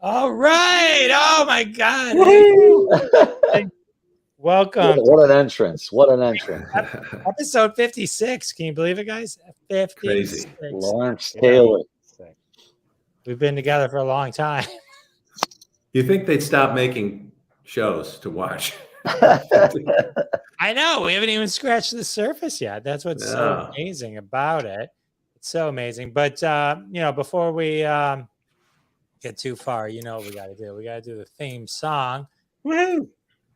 All right. Oh my God. Hey, welcome What an entrance. What an entrance. episode 56. Can you believe it, guys? 56. Crazy. Lawrence Taylor. We've been together for a long time. You think they'd stop making shows to watch? I know. We haven't even scratched the surface yet. That's what's so amazing about it. It's so amazing. But, before we get too far, you know what we got to do. We got to do the theme song. Woohoo!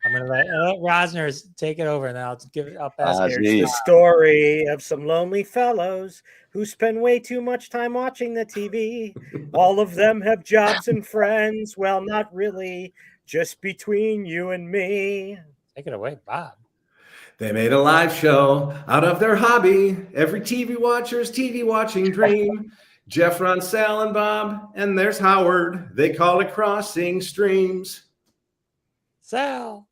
I'm going to let Rosner take it over, and then I'll pass it. Here's the story of some lonely fellows who spend way too much time watching the TV. All of them have jobs and friends. Well, not really. Just between you and me. Take it away, Bob. They made a live show out of their hobby. Every TV watcher's TV watching dream. Jeff, Ron, Sal, and Bob, and there's Howard. They call it Crossing Streams. Sal.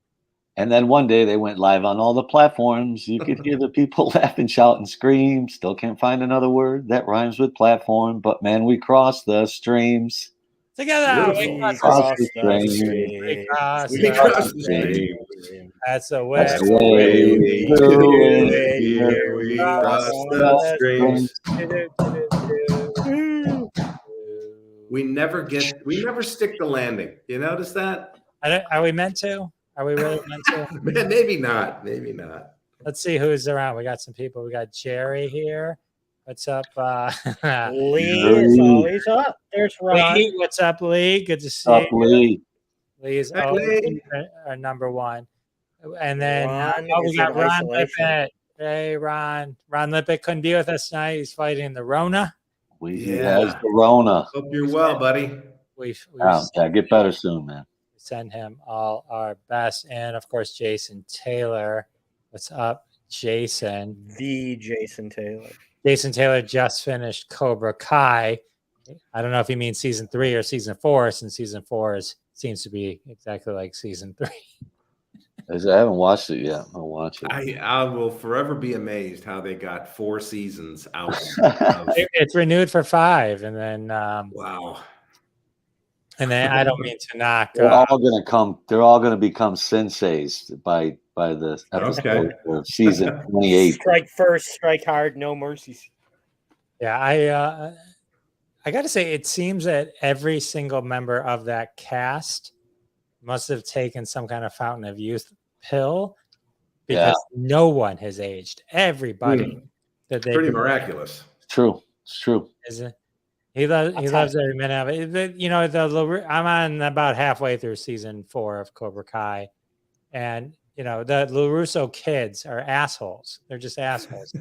And then one day they went live on all the platforms. You could hear the people laugh and shout and scream. Still can't find another word that rhymes with platform. But man, we cross the streams. Together. We cross the streams. We cross the streams. That's the way. That's the way we do it. Here we cross the streams. We never stick the landing. You notice that? Are we meant to? Are we really meant to? Maybe not. Maybe not. Let's see who's around. We got some people. We got Jerry here. What's up? Lee is always up. There's Ron. Lee, what's up, Lee? Good to see you. Lee. Lee's always our number one. And then we got Ron Lippett. Hey, Ron. Ron Lippett couldn't be with us tonight. He's fighting the Rona. He has the Rona. Hope you're well, buddy. Get better soon, man. Send him all our best. And of course, Jason Taylor. What's up, Jason? The Jason Taylor. Jason Taylor just finished Cobra Kai. I don't know if he means season 3 or season 4, since season 4 seems to be exactly like season 3. I haven't watched it yet. I'll watch it. I will forever be amazed how they got 4 seasons out. It's renewed for 5, and then wow. And then I don't mean to knock. They're all going to come. They're all going to become senseis by the episode of season 28. Strike first, strike hard, no mercies. Yeah, I got to say, it seems that every single member of that cast must have taken some kind of fountain of youth pill, because no one has aged. Everybody that they pretty miraculous. It's true. It's true. Is it? He loves every minute of it. I'm on about halfway through season 4 of Cobra Kai, and the LaRusso kids are assholes. They're just assholes.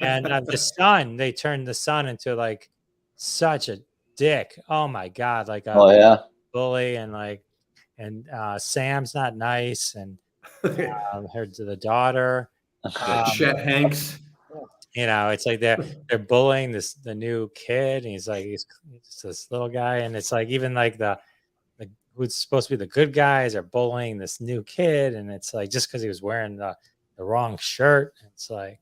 And the son, they turned the son into like such a dick. Oh my God, like a bully, and Sam's not nice, and her to the daughter, Chet Hanks. It's like they're bullying the new kid, and he's this little guy, and it's like even like the who's supposed to be the good guys are bullying this new kid, and it's like just because he was wearing the wrong shirt, it's like,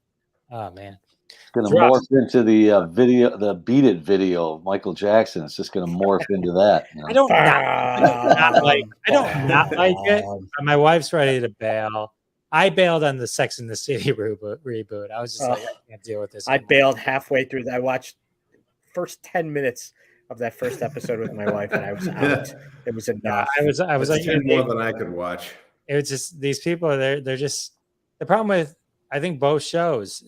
oh man, it's gonna morph into the video, the Beat It video of Michael Jackson. It's just gonna morph into that. I don't not like it. My wife's ready to bail. I bailed on the Sex and the City reboot. I was just like, I can't deal with this anymore. I bailed halfway through. I watched first 10 minutes of that first episode with my wife, and I was out. It was enough. I was like, more than I could watch. It was just these people. They're just the problem with, I think, both shows.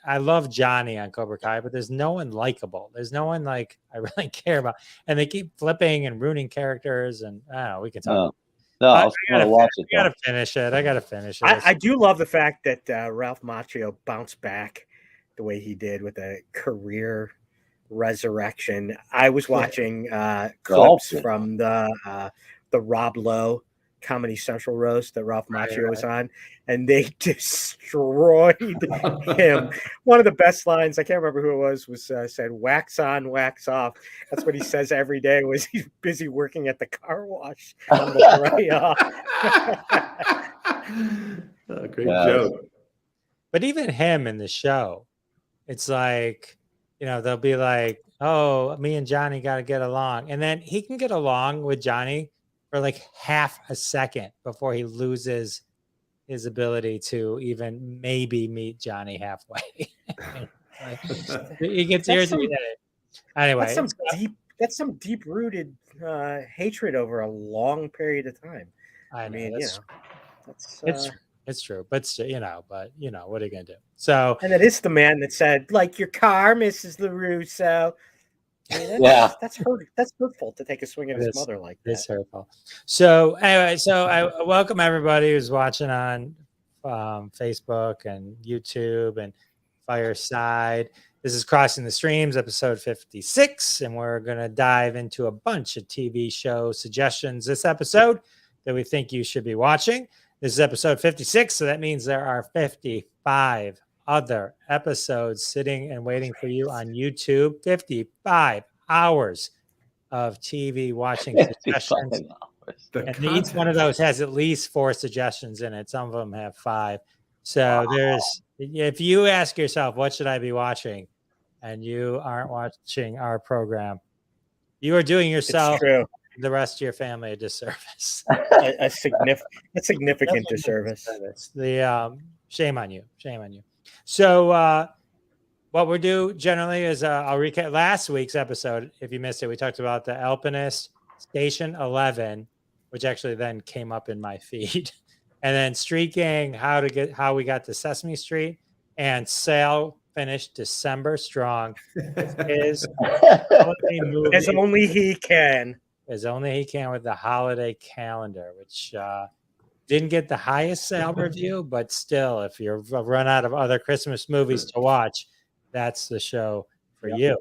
I love Johnny on Cobra Kai, but there's no one likable. There's no one like I really care about, and they keep flipping and ruining characters. And I don't know. We can talk. No, I gotta finish it. I gotta finish it. I do love the fact that Ralph Macchio bounced back the way he did with a career resurrection. I was watching clips from the Rob Lowe Comedy Central roast that Ralph Macchio was on, and they destroyed him. One of the best lines, I can't remember who it was said, "Wax on, wax off." That's what he says every day. Was he's busy working at the car wash on the way off. Great joke. But even him in the show, it's like, they'll be like, oh, me and Johnny got to get along. And then he can get along with Johnny for like half a second before he loses his ability to even maybe meet Johnny halfway. Like, he gets irritated. Anyway, that's some deep rooted hatred over a long period of time. I mean, it's true, but what are you gonna do? So, and it is the man that said, like your car, Mrs. LaRusso. I mean, that's hurtful to take a swing at his mother like that. It's hurtful. So anyway, I welcome everybody who's watching on Facebook and YouTube and Fireside. This is Crossing the Streams, episode 56, and we're going to dive into a bunch of TV show suggestions this episode that we think you should be watching. This is episode 56, so that means there are 55 other episodes sitting and waiting for you on YouTube. 55 hours of TV watching suggestions. And each one of those has at least 4 suggestions in it. Some of them have 5. So if you ask yourself, what should I be watching? And you aren't watching our program, you are doing yourself and the rest of your family a disservice. a significant disservice. Shame on you. So what we do generally is I'll recap last week's episode. If you missed it, we talked about the Alpinist Station 11, which actually then came up in my feed. And then Street Gang, how we got to Sesame Street, and Sale finished December strong. As only he can. As only he can with the holiday calendar, which didn't get the highest sale review, but still, if you're run out of other Christmas movies to watch, that's the show for you.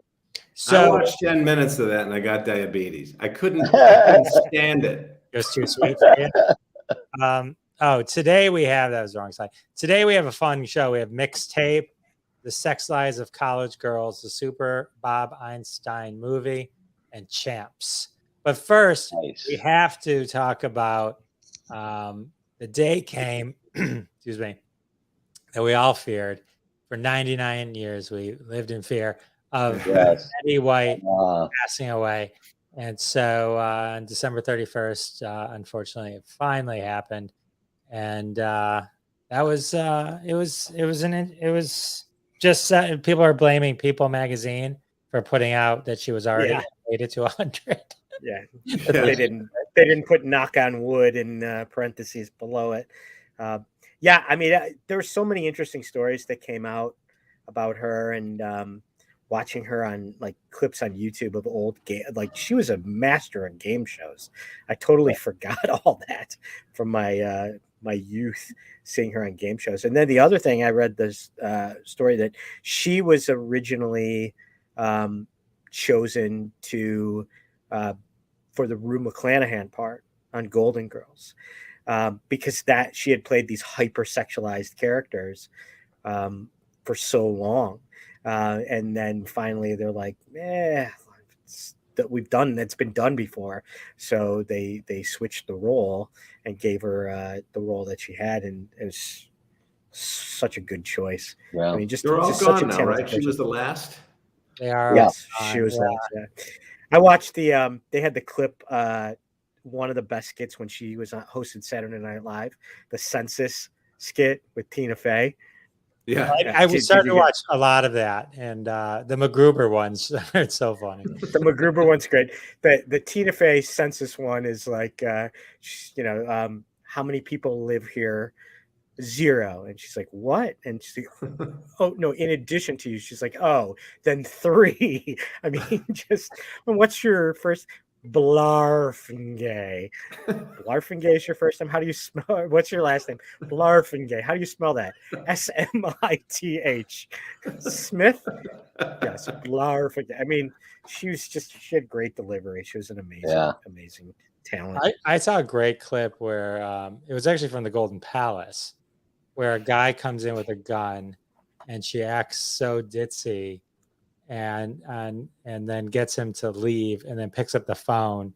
So I watched 10 minutes of that and I got diabetes. I couldn't stand it. It was too sweet for you. Today we have, that was the wrong side. Today we have a fun show. We have Mixtape, The Sex Lives of College Girls, the Super Bob Einstein movie, and Champs. But first, we have to talk about the day came, excuse me, that we all feared. For 99 years, we lived in fear of Betty White passing away. And so on December 31st, unfortunately, it finally happened. And that was just people are blaming People magazine for putting out that she was already made it to 100. Yeah, they didn't put knock on wood in parentheses below it. I mean, there were so many interesting stories that came out about her, and watching her on like clips on YouTube of old game, like she was a master in game shows. I totally forgot all that from my my youth, seeing her on game shows. And then the other thing, I read this story that she was originally chosen to for the Rue McClanahan part on Golden Girls, because that she had played these hypersexualized characters for so long, and then finally they're like, that it's been done before, so they switched the role and gave her the role that she had, and it was such a good choice. Yeah. I mean, they're all gone now, right? She was the last. They are. Yes, she was last. Yeah. I watched the they had the clip, one of the best skits when she was hosted Saturday Night Live, the census skit with Tina Fey. Yeah, I was starting to watch a lot of that, and the MacGruber ones. It's so funny. The MacGruber one's great. The Tina Fey census one is like, how many people live here? 0. And she's like, what? And she's like, oh no, in addition to you. She's like, oh, then 3. I mean, just, what's your first? Blarfingay. Blarfingay is your first name. How do you smell? What's your last name? Blarfingay. How do you spell that? Smith. Smith? Yes, Blarfingay. I mean, she had great delivery. She was an amazing talent. I saw a great clip where it was actually from the Golden Palace, where a guy comes in with a gun and she acts so ditzy and then gets him to leave, and then picks up the phone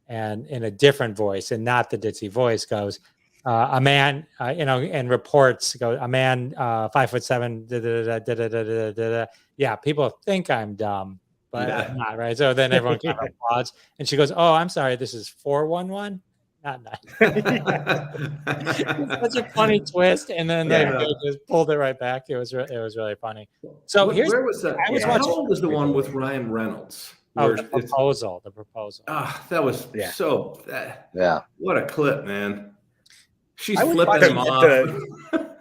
and in a different voice, and not the ditzy voice, goes, a man, and reports, go, a man 5'7", yeah, people think I'm dumb, but Yeah. I'm not, right? So then everyone kind of applauds, and she goes, "Oh, I'm sorry, this is 411, not 9." It's such a funny twist, and then they just pulled it right back. It was really funny. So Where was that? I was How watching. old was the one with Ryan Reynolds? Oh, Where the proposal. The proposal. that was so. What a clip, man! She's flipping him off.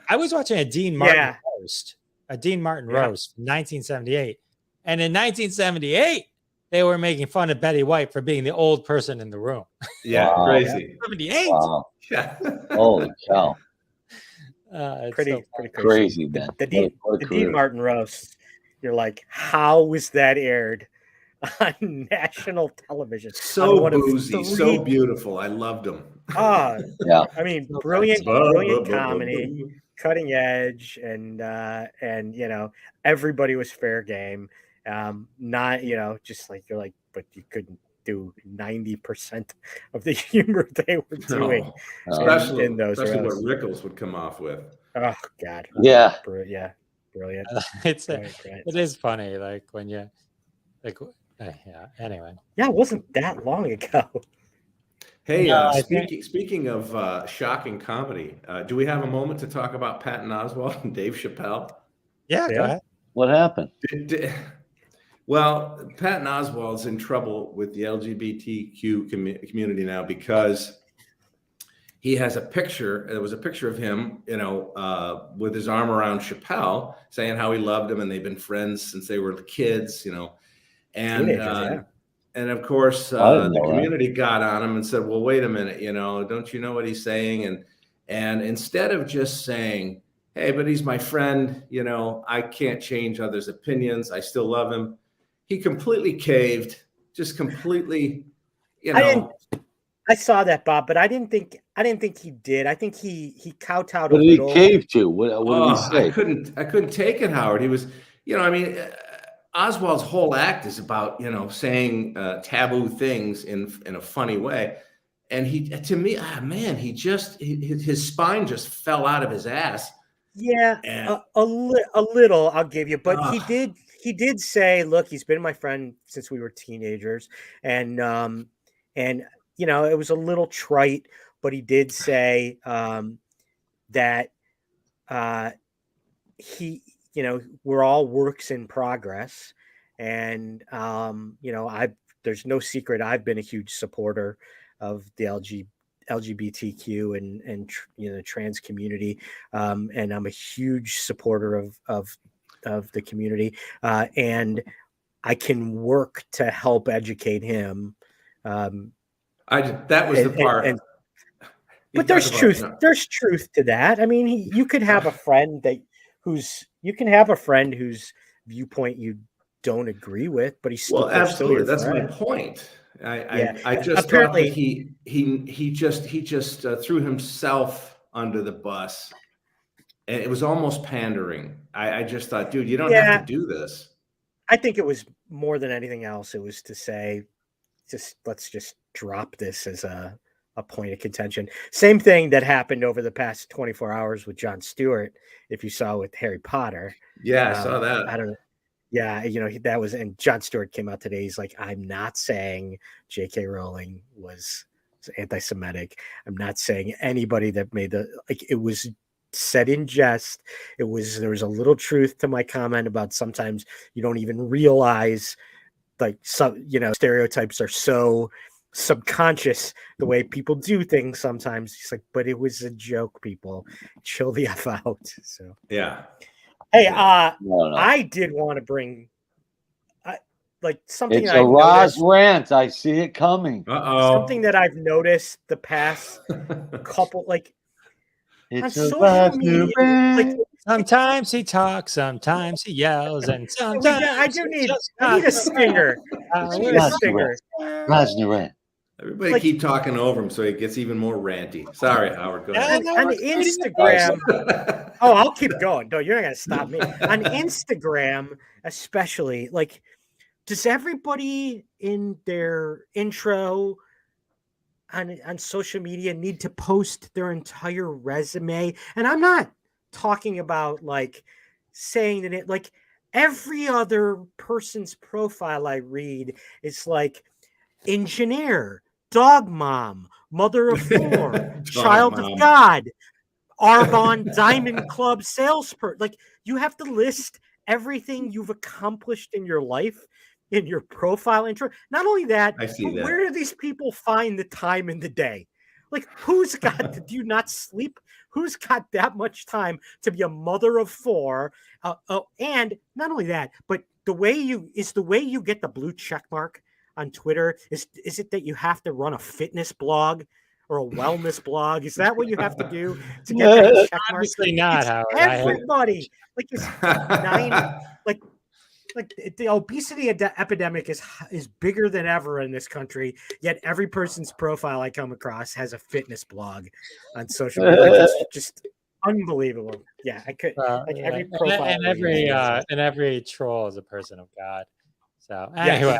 I was watching a Dean Martin roast, roast, 1978, and in 1978 they were making fun of Betty White for being the old person in the room. Yeah, crazy. 78. Wow. Yeah. Holy cow. Pretty crazy, man. The Dean Martin roast. You're like, how was that aired on national television? So boozy, so beautiful. I loved him. Yeah. I mean, brilliant comedy, cutting edge, and everybody was fair game. Not just like you're like, but you couldn't do 90% of the humor they were doing. Especially in those what roasts. Rickles would come off with. Oh God. Yeah. Brilliant. It is funny, like when you anyway. Yeah, it wasn't that long ago. Hey, speaking of shocking comedy, do we have a moment to talk about Patton Oswalt and Dave Chappelle? Yeah, go ahead. What happened? Well, Patton Oswalt's in trouble with the LGBTQ community now because he has a picture. There was a picture of him, with his arm around Chappelle, saying how he loved him and they've been friends since they were kids, and and of course the community got on him and said, well, wait a minute, don't you know what he's saying? And instead of just saying, hey, but he's my friend, I can't change others' opinions, I still love him, he completely caved, just completely, I saw that, Bob, but I didn't think he did. I think he kowtowed a little. What did he cave to? What did he say? I couldn't take it, Howard. He was, Oswald's whole act is about, saying taboo things in a funny way. And to me, his spine just fell out of his ass. Yeah, a little, I'll give you. But he did say, look, he's been my friend since we were teenagers. And it was a little trite, but he did say that we're all works in progress. And, there's no secret. I've been a huge supporter of the LGBTQ and trans community. And I'm a huge supporter of the community. And I can work to help educate him. That was the part. But there's truth. There's truth to that. I mean, you could have a friend whose viewpoint you don't agree with, but he's still absolutely. Still That's friend. my point. I just apparently thought that he just threw himself under the bus, and it was almost pandering. I just thought, dude, you don't have to do this. I think it was more than anything else. It was to say, let's just drop this as a point of contention. Same thing that happened over the past 24 hours with Jon Stewart. If you saw with Harry Potter. Yeah, I saw that. I don't know. Yeah, that was, and Jon Stewart came out today. He's like, I'm not saying J.K. Rowling was anti-Semitic. I'm not saying anybody that made it was said in jest. There was a little truth to my comment about sometimes you don't even realize some stereotypes are so subconscious the way people do things sometimes. It's like, but it was a joke, people. Chill the F out. So yeah. Hey, I did want to bring something. It's a Roz rant. I see it coming. Something that I've noticed the past couple, it's on social media. Sometimes he talks, sometimes he yells, and sometimes I need a stinger. I need a stinger. Roz rant. Everybody keep talking over him so he gets even more ranty. Sorry, Howard. Go ahead. On Instagram. I'll keep going. No, you're not going to stop me. On Instagram, especially, does everybody in their intro on social media need to post their entire resume? And I'm not talking about saying that every other person's profile I read is like engineer, dog mom, mother of 4, Dog child mom. of God, Arbonne Diamond Club salesperson. Like, you have to list everything you've accomplished in your life in your profile intro. Not only that, I see but that. where do these people find the time in the day? Like, who's got do you not sleep? Who's got that much time to be a mother of 4? And not only that, but the way you get the blue check mark on Twitter. Is it that you have to run a fitness blog or a wellness blog? Is that what you have to do to get that check mark? Obviously not, It's Howard. everybody. Like, it's 9 like the obesity epidemic is bigger than ever in this country. Yet every person's profile I come across has a fitness blog on social media. Like, it's just unbelievable. Yeah, I could like every profile. And every troll is a person of God. So anyway,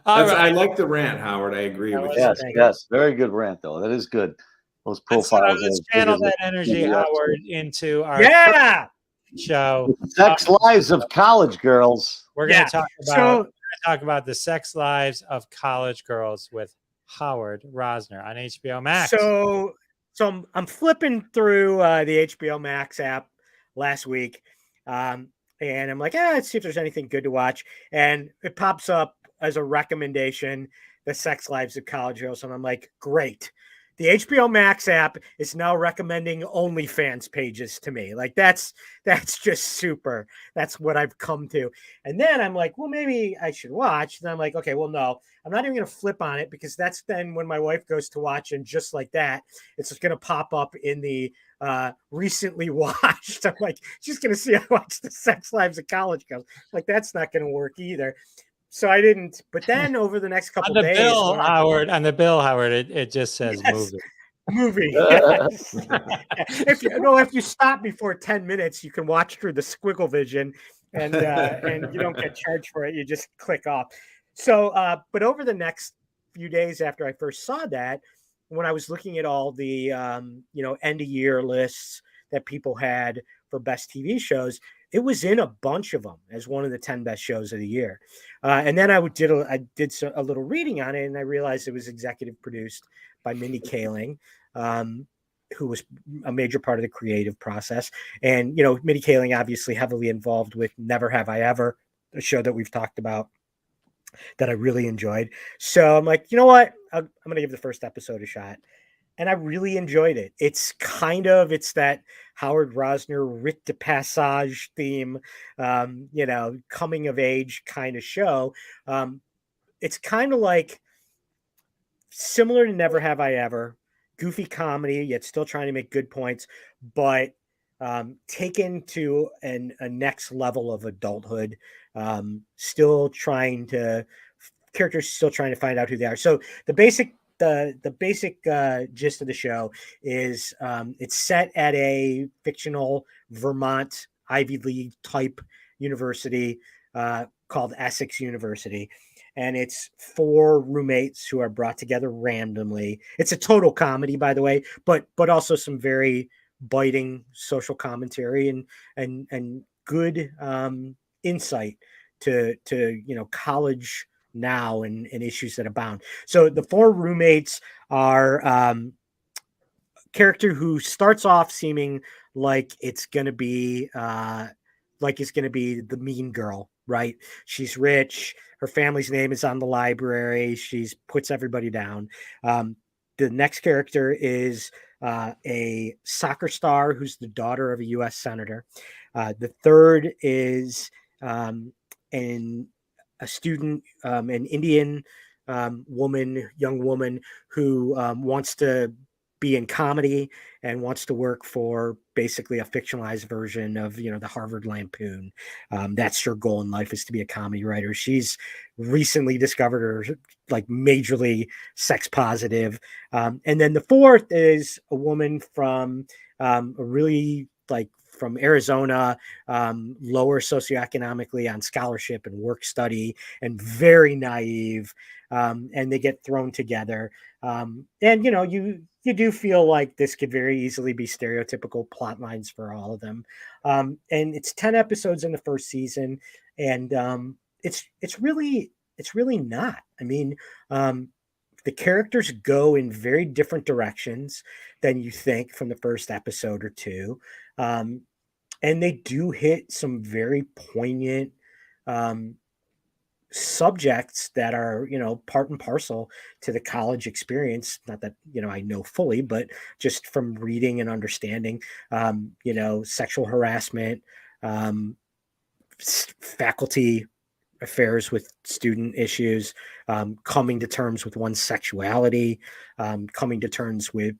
I like the rant, Howard. I agree with you. Yes, very good rant though. That is good. Those profiles. Let's channel that energy, Howard, into our show. Sex lives of college girls. We're going to talk about the sex lives of college girls with Howard Rosner on HBO Max. So I'm flipping through the HBO Max app last week, and I'm like, let's see if there's anything good to watch. And it pops up as a recommendation, The Sex Lives of College Girls, and I'm like, great. The HBO Max app is now recommending OnlyFans pages to me. Like, that's just super. That's what I've come to. And then I'm like, well, maybe I should watch. And I'm like, okay, well, no, I'm not even going to flip on it, because that's then when my wife goes to watch, and just like that, it's just going to pop up in the recently watched. I'm like, she's going to see I watched The Sex Lives of College Girls. Like, that's not going to work either. So I didn't. But then over the next couple of days, on the bill, Howard, it just says movie. Yes. If you stop before 10 minutes, you can watch through the squiggle vision, and you don't get charged for it. You just click off. So, but over the next few days after I first saw that, when I was looking at all the end of year lists that people had for best TV shows, it was in a bunch of them as one of the 10 best shows of the year. And then I did a little reading on it, and I realized it was executive produced by Mindy Kaling, who was a major part of the creative process. And, Mindy Kaling obviously heavily involved with Never Have I Ever, a show that we've talked about that I really enjoyed. So I'm like, you know what? I'm going to give the first episode a shot. And I really enjoyed it. It's that Howard Rosner rite de passage theme, coming of age kind of show. It's kind of like similar to Never Have I Ever, goofy comedy, yet still trying to make good points, but taken to a next level of adulthood. Characters still trying to find out who they are. So the basic gist of the show is it's set at a fictional Vermont Ivy League type university called Essex University. And it's 4 roommates who are brought together randomly. It's a total comedy, by the way, but also some very biting social commentary and good insight to college now and issues that abound. So the 4 roommates are character who starts off seeming like it's going to be the mean girl, right? She's rich. Her family's name is on the library. She puts everybody down. The next character is a soccer star who's the daughter of a U.S. senator. The third is a student, an Indian young woman who wants to be in comedy and wants to work for basically a fictionalized version of, the Harvard Lampoon. That's her goal in life, is to be a comedy writer. She's recently discovered her majorly sex positive. And then the fourth is a woman from from Arizona, lower socioeconomically on scholarship and work study, and very naive. And they get thrown together. And, you do feel like this could very easily be stereotypical plot lines for all of them. And it's 10 episodes in the first season, and it's really not. I mean, the characters go in very different directions than you think from the first episode or two. And they do hit some very poignant subjects that are, part and parcel to the college experience. Not that, I know fully, but just from reading and understanding, sexual harassment, faculty affairs with student issues, coming to terms with one's sexuality, coming to terms with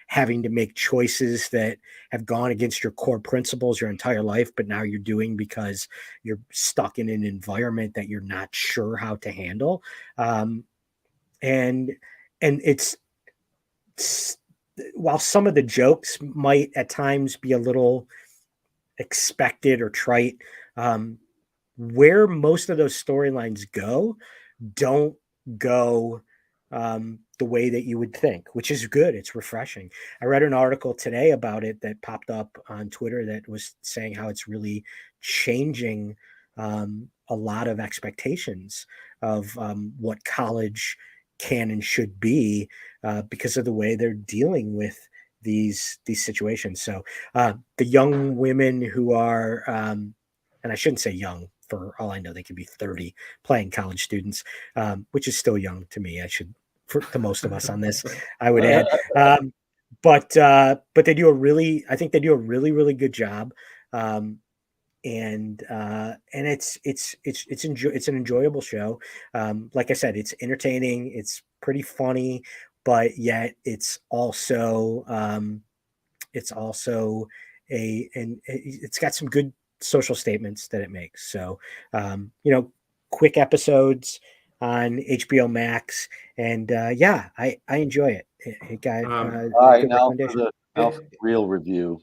having to make choices that have gone against your core principles your entire life, but now you're doing because you're stuck in an environment that you're not sure how to handle. And it's while some of the jokes might at times be a little expected or trite, where most of those storylines don't go the way that you would think, which is good. It's refreshing. I read an article today about it that popped up on Twitter that was saying how it's really changing a lot of expectations of what college can and should be because of the way they're dealing with these situations. So the young women who are, and I shouldn't say young, for all I know, they could be 30 playing college students, which is still young to me. To most of us on this, I would add. But they do I think they do a really, really good job. And it's an enjoyable show. Like I said, it's entertaining. It's pretty funny, but yet it's also it's got some good social statements that it makes. So, quick episodes on HBO Max, and I enjoy it. It got all right, now for recommendation. the real review.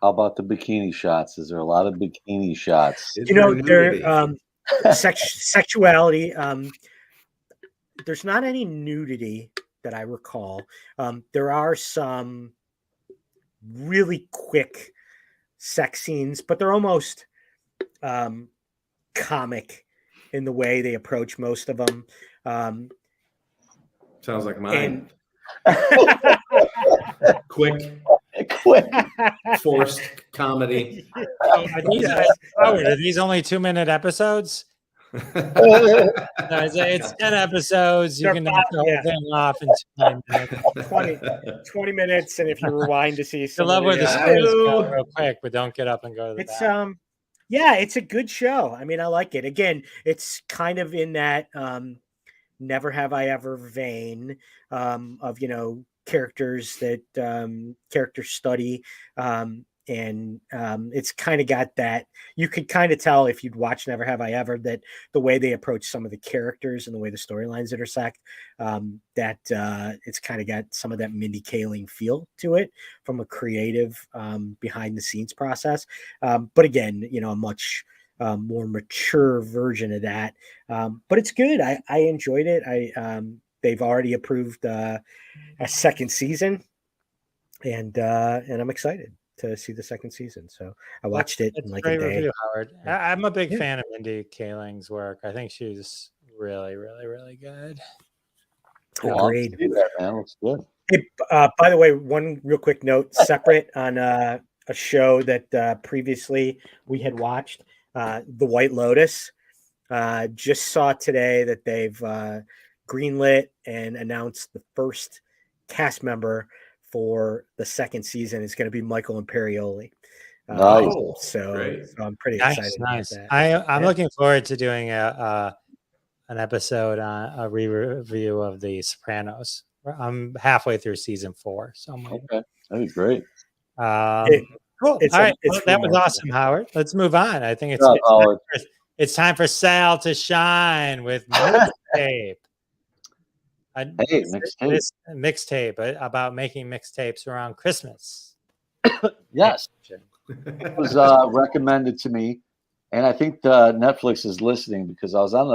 How about the bikini shots? Is there a lot of bikini shots? Sexuality. There's not any nudity that I recall. There are some really quick sex scenes, but they're almost comic in the way they approach most of them. Sounds like mine. And quick, forced comedy. Are these only 2-minute episodes? No, it's 10 episodes. You can knock the whole thing off in 20 minutes, and if you rewind to see I love where the stories go real quick, but don't get up and go to the bathroom. It's a good show. I mean, I like it. Again, it's kind of in that Never Have I Ever vein of characters that characters study, and it's kind of got that. You could kind of tell if you'd watch Never Have I Ever that the way they approach some of the characters and the way the storylines intersect, that it's kind of got some of that Mindy Kaling feel to it from a creative behind the scenes process. But again, a much more mature version of that. But it's good. I enjoyed it. They've already approved a second season, and I'm excited to see the second season. So I watched it in like a day. Review, Howard. I'm a big fan of Mindy Kaling's work. I think she's really, really, really good. Agreed. That, man. Looks good. Hey, by the way, one real quick note, separate on a show that previously we had watched, The White Lotus. Just saw today that they've greenlit and announced the first cast member for the second season. It's going to be Michael Imperioli. Nice. So I'm pretty excited about that. I'm looking forward to doing an episode on a review of The Sopranos. I'm halfway through season 4, so okay, that'd be great. Cool. All right, that was awesome, Howard. Let's move on. I think it's time for Sal to shine with Mixtape. Mixtape about making mixtapes around Christmas. Yes, it was recommended to me, and I think Netflix is listening because I was on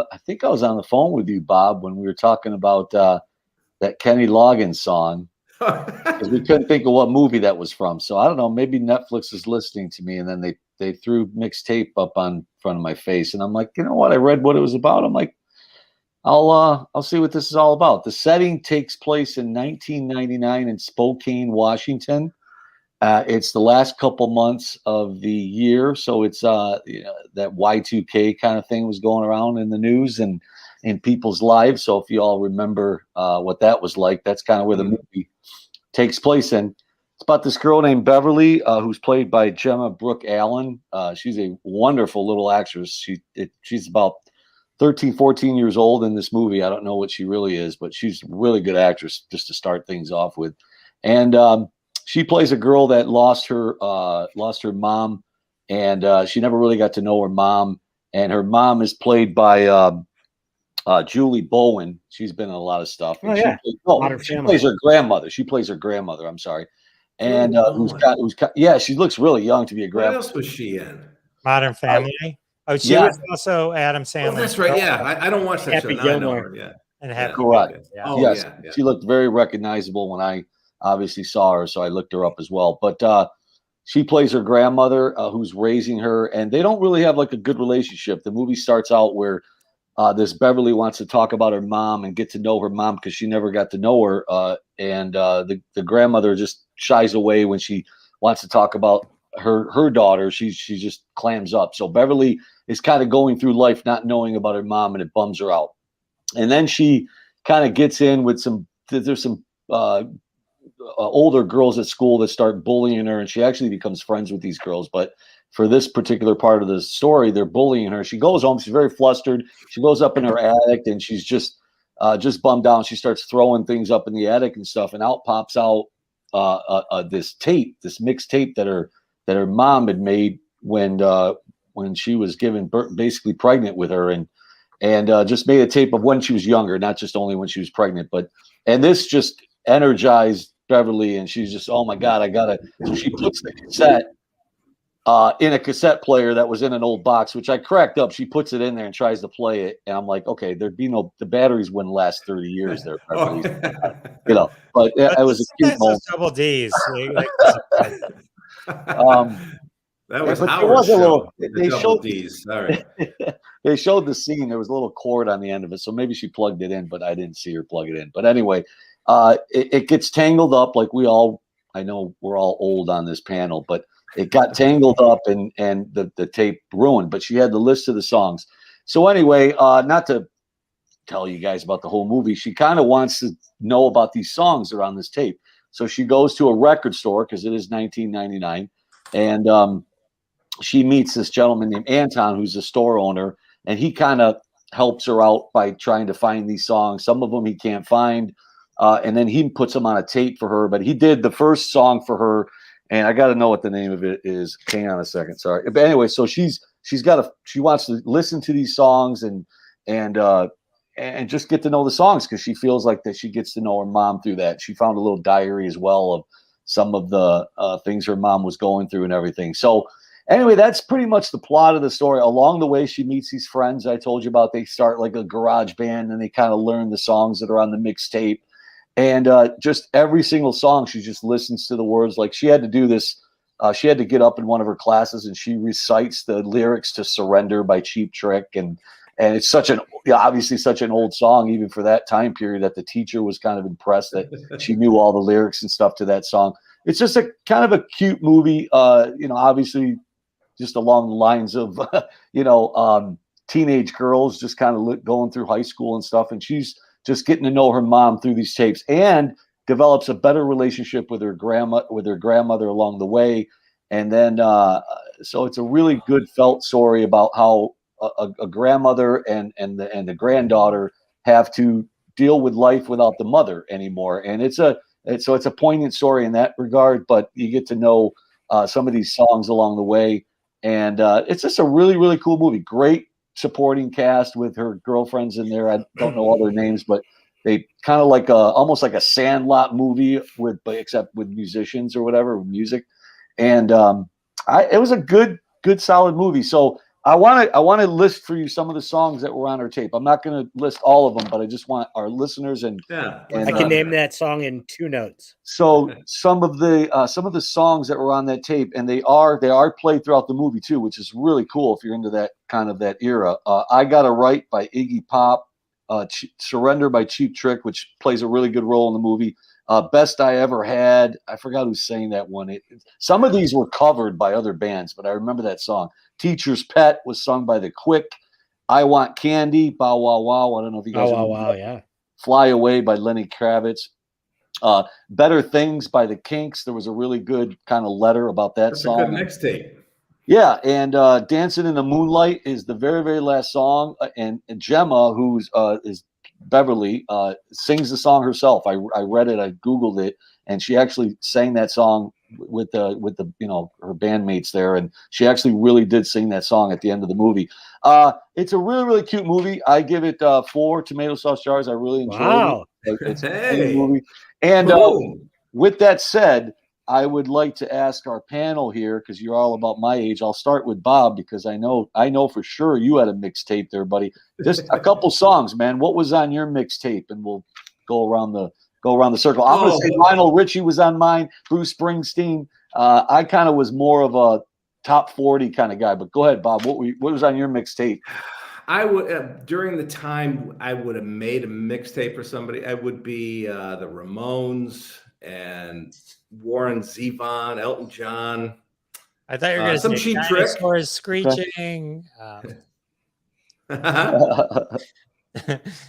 the phone with you, Bob, when we were talking about that Kenny Loggins song. because we couldn't think of what movie that was from. So I don't know. Maybe Netflix is listening to me, and then they threw mixtape up on front of my face, and I'm like, you know what? I read what it was about. I'm like, I'll see what this is all about. The setting takes place in 1999 in Spokane, Washington. It's the last couple months of the year, so it's that Y2K kind of thing was going around in the news and in people's lives. So if you all remember what that was like, that's kind of where the movie takes place in. It's about this girl named Beverly, who's played by Gemma Brooke Allen. She's a wonderful little actress. She's about 13, 14 years old in this movie. I don't know what she really is, but she's a really good actress just to start things off with. And she plays a girl that lost her mom, and she never really got to know her mom. And her mom is played by Julie Bowen. She's been in a lot of stuff. And she plays her grandmother. She plays her grandmother. I'm sorry. And she looks really young to be a grandmother. What else was she in? Modern Family. She was also Adam Sandler. Oh, that's right. Yeah, I don't watch that show. Now I know her. Yeah. And Happy Correct. Yeah. Oh, yes, yeah. She looked very recognizable when I obviously saw her, so I looked her up as well. But she plays her grandmother who's raising her, and they don't really have like a good relationship. The movie starts out where this Beverly wants to talk about her mom and get to know her mom because she never got to know her, and the grandmother just shies away when she wants to talk about her daughter. She just clams up. So Beverly is kind of going through life not knowing about her mom, and it bums her out. And then she kind of gets in with there's some older girls at school that start bullying her, and she actually becomes friends with these girls. But for this particular part of the story, they're bullying her. She goes home. She's very flustered. She goes up in her attic, and she's just bummed out. She starts throwing things up in the attic and stuff, and out pops out this tape, this mixtape that her mom had made when she was given basically pregnant with her, and just made a tape of when she was younger, not just only when she was pregnant. And this just energized Beverly, and she's just, oh my God, I gotta. So she puts the cassette in a cassette player that was in an old box, which I cracked up. She puts it in there and tries to play it, and I'm like, okay, the batteries wouldn't last 30 years there, Beverly. But it was a cute moment. Double D's. That was but Howard's there was a show. little. They showed these. Sorry. They showed the scene. There was a little cord on the end of it, so maybe she plugged it in, but I didn't see her plug it in. But anyway, it gets tangled up like I know we're all old on this panel, but it got tangled up and the tape ruined. But she had the list of the songs. So anyway, not to tell you guys about the whole movie, she kind of wants to know about these songs that are on this tape. So she goes to a record store because it is 1999, and she meets this gentleman named Anton, who's a store owner, and he kind of helps her out by trying to find these songs. Some of them he can't find, and then he puts them on a tape for her. But he did the first song for her, and I got to know what the name of it is. Hang on a second, sorry. But anyway, so she wants to listen to these songs and just get to know the songs because she feels like that she gets to know her mom through that. She found a little diary as well of some of the things her mom was going through and everything. So anyway, that's pretty much the plot of the story. Along the way, she meets these friends I told you about. They start like a garage band, and they kind of learn the songs that are on the mixtape. And just every single song, she just listens to the words. Like she had to do this. She had to get up in one of her classes, and she recites the lyrics to "Surrender" by Cheap Trick, and it's obviously such an old song, even for that time period, that the teacher was kind of impressed that she knew all the lyrics and stuff to that song. It's just a kind of a cute movie, obviously just along the lines of, teenage girls just kind of going through high school and stuff. And she's just getting to know her mom through these tapes and develops a better relationship with her grandmother along the way. And then, so it's a really good felt story about how a grandmother and the granddaughter have to deal with life without the mother anymore. And it's a poignant story in that regard, but you get to know some of these songs along the way. And it's just a really, really cool movie. Great supporting cast with her girlfriends in there. I don't know all their names, but they kind of like almost like a Sandlot movie except with musicians or whatever, with music. And it was a good solid movie. So I want to list for you some of the songs that were on our tape. I'm not going to list all of them, but I just want our listeners and I can name that song in 2 notes. So some of the songs that were on that tape, and they are played throughout the movie too, which is really cool if you're into that kind of that era. I Got It Right by Iggy Pop, Surrender by Cheap Trick, which plays a really good role in the movie. Best I Ever Had. I forgot who's saying that one. Some of these were covered by other bands, but I remember that song. Teacher's Pet was sung by The Quick. I Want Candy, Bow Wow Wow. I don't know if you guys Wow, yeah. Fly Away by Lenny Kravitz. Better Things by the Kinks. There was a really good kind of letter about that song. That's a good mixtape. Yeah, and Dancing in the Moonlight is the very, very last song. And Gemma, who's is Beverly, sings the song herself. I read it, I Googled it, and she actually sang that song with the her bandmates there, and she actually really did sing that song at the end of the movie. It's a really, really cute movie. I give it 4 tomato sauce jars. I really enjoyed it. It's a funny movie. And with that said, I would like to ask our panel here, because you're all about my age. I'll start with Bob, because I know for sure you had a mixtape there, buddy. Just a couple songs, man. What was on your mixtape? And we'll go around the circle. I'm going to say Lionel Richie was on mine. Bruce Springsteen. I kind of was more of a top 40 kind of guy. But go ahead, Bob. What was on your mixtape? I would during the time I would have made a mixtape for somebody. I would be the Ramones and Warren Zevon, Elton John. I thought you were going to some say Cheap Trick. Dinosaurs screeching.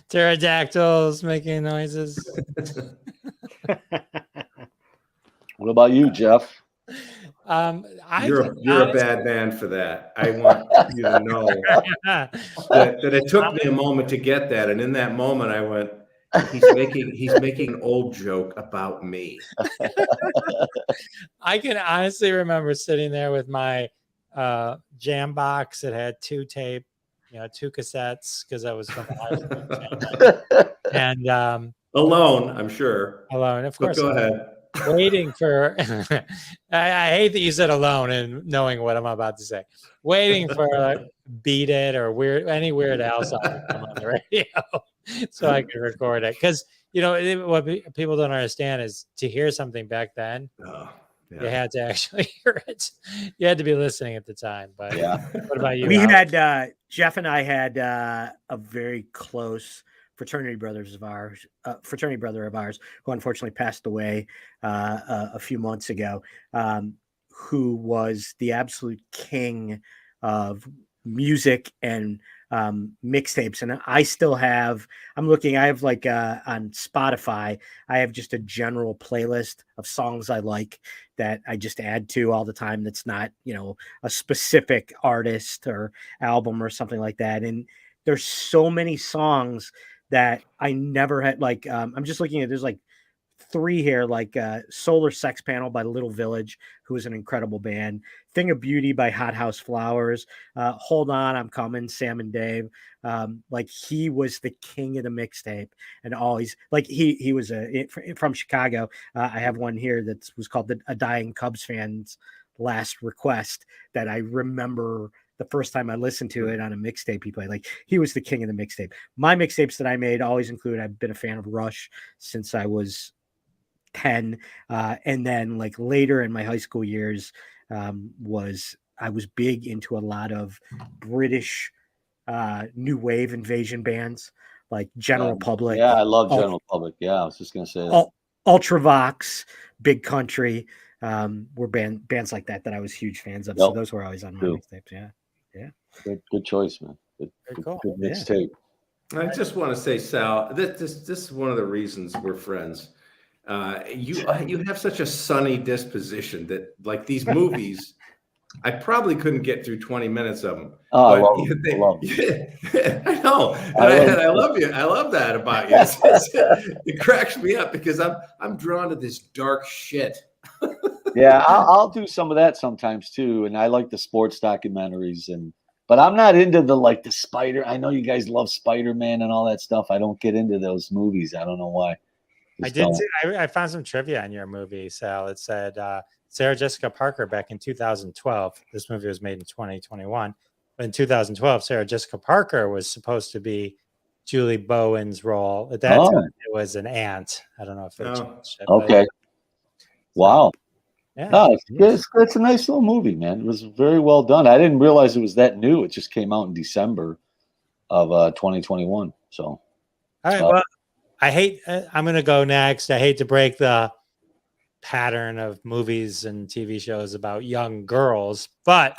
Pterodactyls making noises. What about you, Jeff? You're a bad man for that. I want you to know that it took me a moment to get that, and in that moment, I went, "He's making an old joke about me." I can honestly remember sitting there with my jam box that had 2 tape, 2 cassettes, because I was from high school. And alone, I'm sure. Alone, of course. But go ahead. Waiting for I hate that you said alone and knowing what I'm about to say. Waiting for Beat It or any Weird Al song to come on the radio so I could record it. Because what people don't understand is to hear something back then, you had to actually hear it. You had to be listening at the time. But what about you? We had Jeff and I had a very close fraternity brother of ours, who unfortunately passed away a few months ago, who was the absolute king of music and mixtapes. And I still have, I have like on Spotify, I have just a general playlist of songs I like that I just add to all the time. That's not, a specific artist or album or something like that. And there's so many songs that I never had, like, I'm just looking at, there's like 3 here, like Solar Sex Panel by Little Village, who is an incredible band. Thing of Beauty by Hot House Flowers. Hold On, I'm Coming, Sam and Dave. Like, he was the king of the mixtape, and always, like, he was from Chicago. I have one here that was called A Dying Cubs Fan's Last Request, that I remember the first time I listened to it on a mixtape he played. Like, he was the king of the mixtape. My mixtapes that I made always include, I've been a fan of Rush since I was 10. And then, like, later in my high school years, I was big into a lot of British new wave invasion bands, like General Public. Yeah, I love General Public. Yeah, I was just going to say that. Ultravox, Big Country, were bands like that I was huge fans of. So those were always on my mixtapes. Yeah. Good choice, man. Good mixtape. I just want to say, Sal, this is one of the reasons we're friends. You have such a sunny disposition that, like, these movies, I probably couldn't get through 20 minutes of them. Oh, I love I know. And I love you. I love that about you. It cracks me up because I'm drawn to this dark shit. Yeah, I'll do some of that sometimes too, and I like the sports documentaries, but I'm not into the Spider. I know you guys love Spider-Man and all that stuff. I don't get into those movies. I don't know why. I found some trivia on your movie, Sal. It said Sarah Jessica Parker back in 2012. This movie was made in 2021. in 2012, Sarah Jessica Parker was supposed to be Julie Bowen's role. At that time, it was an aunt. I don't know if they changed it. Okay. Wow. Yeah. No, it's a nice little movie, man. It was very well done. I didn't realize it was that new. It just came out in December of 2021. So, all right. Well, I'm going to go next. I hate to break the pattern of movies and TV shows about young girls, but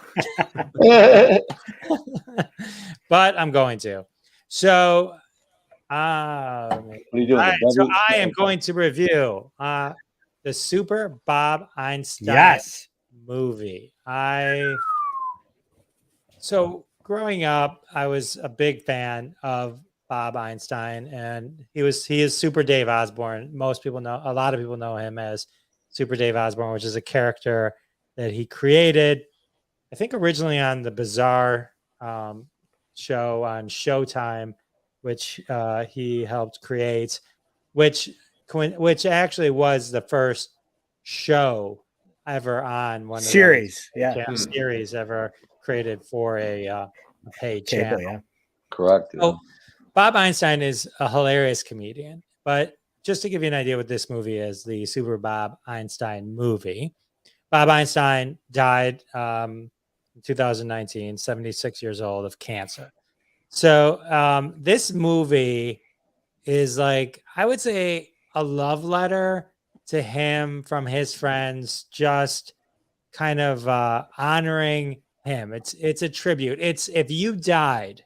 but I'm going to. So, what are you doing? So I am going to review the Super Bob Einstein movie. So growing up, I was a big fan of Bob Einstein, and he is Super Dave Osborne. A lot of people know him as Super Dave Osborne, which is a character that he created, I think originally on the Bizarre show on Showtime, which he helped create, which actually was the first show ever on one series, of those series ever created for a paid channel. Yeah. Correct. Oh, Bob Einstein is a hilarious comedian, but just to give you an idea what this movie is, the Super Bob Einstein movie. Bob Einstein died in 2019, 76 years old, of cancer. So this movie is like, I would say, a love letter to him from his friends, just kind of honoring him. It's a tribute. It's, if you died,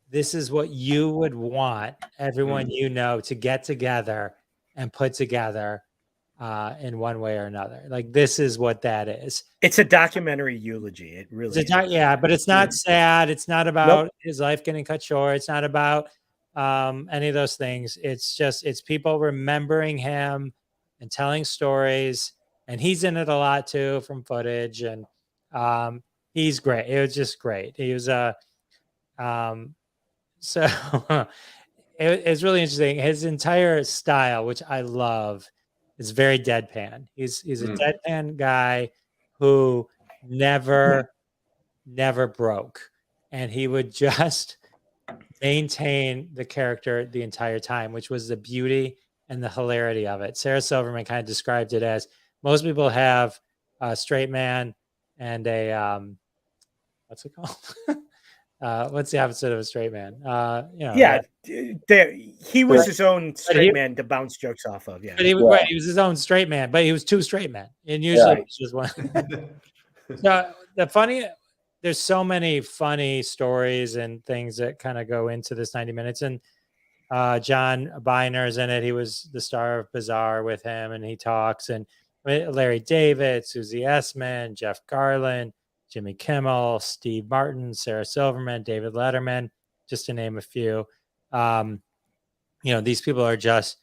this is what you would want everyone you know to get together and put together in one way or another. Like, this is what that is. It's a documentary eulogy. It really is. But it's not sad. It's not about his life getting cut short. It's not about any of those things. It's people remembering him and telling stories. And he's in it a lot too, from footage. And he's great. It was just great. He was so it's really interesting. His entire style, which I love, is very deadpan. He's a deadpan guy who never broke, and he would just maintain the character the entire time, which was the beauty and the hilarity of it. Sarah Silverman kind of described it as, most people have a straight man and a what's it called? What's the opposite of a straight man? He was his own straight man to bounce jokes off of. Yeah, but he was his own straight man, but he was two straight men, and usually it's just one. So there's so many funny stories and things that kind of go into this 90 minutes. And John Byner's in it. He was the star of Bizarre with him, and he talks. And Larry David, Susie Essman, Jeff Garland, Jimmy Kimmel, Steve Martin, Sarah Silverman, David Letterman, just to name a few. These people are just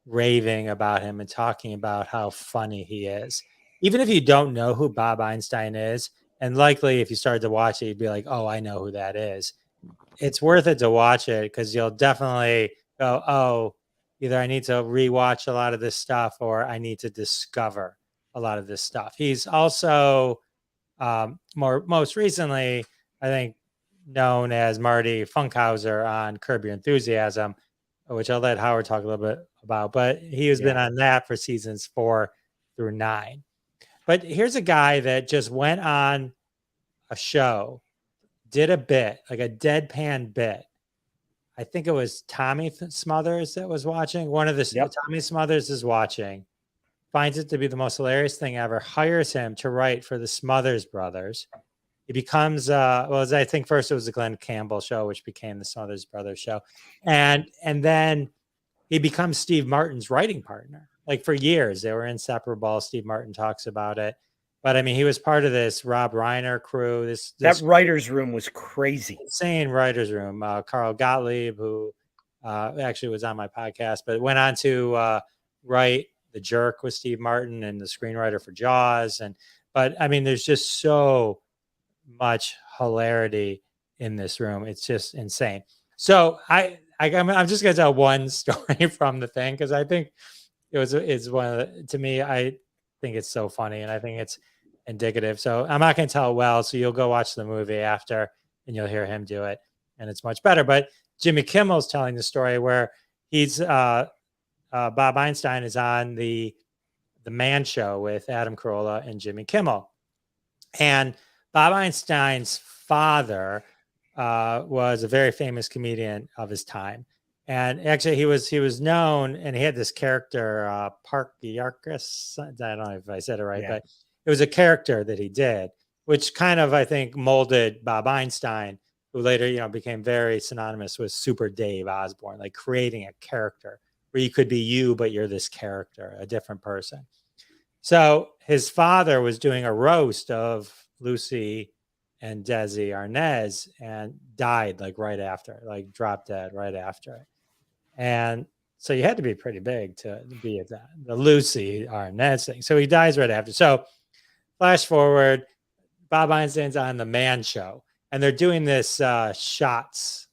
raving about him and talking about how funny he is. Even if you don't know who Bob Einstein is, and likely if you started to watch it, you'd be like, oh, I know who that is. It's worth it to watch it, because you'll definitely go, oh, either I need to rewatch a lot of this stuff or I need to discover a lot of this stuff. He's also most recently, I think, known as Marty Funkhauser on Curb Your Enthusiasm, which I'll let Howard talk a little bit about, but he has been on that for seasons 4 through 9. But here's a guy that just went on a show, did a bit, like a deadpan bit. I think it was Tommy Smothers that was watching. Tommy Smothers is watching, finds it to be the most hilarious thing ever, hires him to write for the Smothers Brothers. He becomes, I think first it was the Glenn Campbell show, which became the Smothers Brothers show. And then he becomes Steve Martin's writing partner. Like, for years, they were inseparable. Steve Martin talks about it. But I mean, he was part of this Rob Reiner crew. That writer's room was crazy. Insane writer's room. Carl Gottlieb, who actually was on my podcast, but went on to write The Jerk with Steve Martin and the screenwriter for Jaws. But I mean, there's just so much hilarity in this room. It's just insane. So I'm just going to tell one story from the thing, because I think it's one of the, to me, I think it's so funny and I think it's indicative. So I'm not going to tell it well. So you'll go watch the movie after. and you'll hear him do it, and it's much better. But Jimmy Kimmel's telling the story where he's Bob Einstein is on the Man Show with Adam Carolla and Jimmy Kimmel, and Bob Einstein's father was a very famous comedian of his time. And actually, he was known, and he had this character, Parkiarchus. I don't know if I said it right, but it was a character that he did, which kind of, I think, molded Bob Einstein, who later, became very synonymous with Super Dave Osborne, like creating a character where you could be you, but you're this character, a different person. So his father was doing a roast of Lucy and Desi Arnaz and died like right after, like dropped dead right after it. And so you had to be pretty big to be at that, the Lucy Arnaz thing. So he dies right after. So flash forward, Bob Einstein's on the Man Show, and they're doing this shots.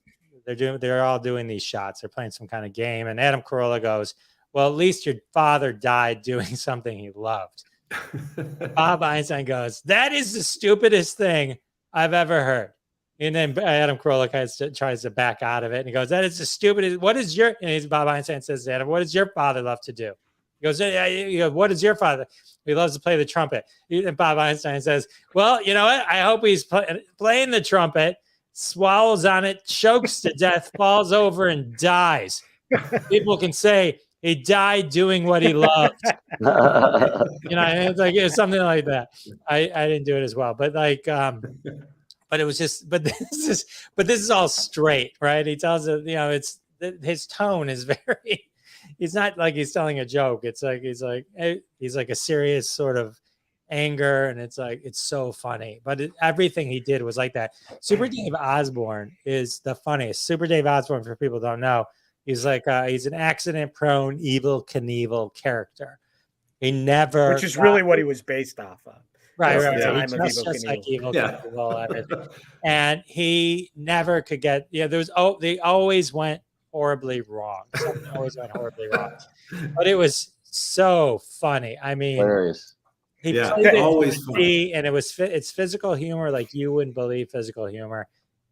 They're all doing these shots. They're playing some kind of game. And Adam Carolla goes, well, at least your father died doing something he loved. Bob Einstein goes, that is the stupidest thing I've ever heard. And then Adam Carolla kind of tries to back out of it. And he goes, that is the stupidest. What is your, and Bob Einstein says to Adam, what does your father love to do? He goes, what is your father? He loves to play the trumpet. And Bob Einstein says, well, you know what? I hope he's playing the trumpet, swallows on it, chokes to death, falls over and dies. People can say he died doing what he loved. It's something like that. I didn't do it as well, but but it was just, but this is all straight, right? He tells it, it's his tone is very, he's not like he's telling a joke. It's like, he's like a serious sort of anger. And it's like, it's so funny, but everything he did was like that. Super Dave Osborne is the funniest. Super Dave Osborne, for people who don't know, he's like, he's an accident prone, evil Knievel character. He never, which is really what he was based off of. Right. Just like Evil Knievel. And he never could get, they always went horribly wrong. Something always went horribly wrong. But it was so funny. I mean, hilarious. He played it always funny. And it's physical humor like you wouldn't believe physical humor.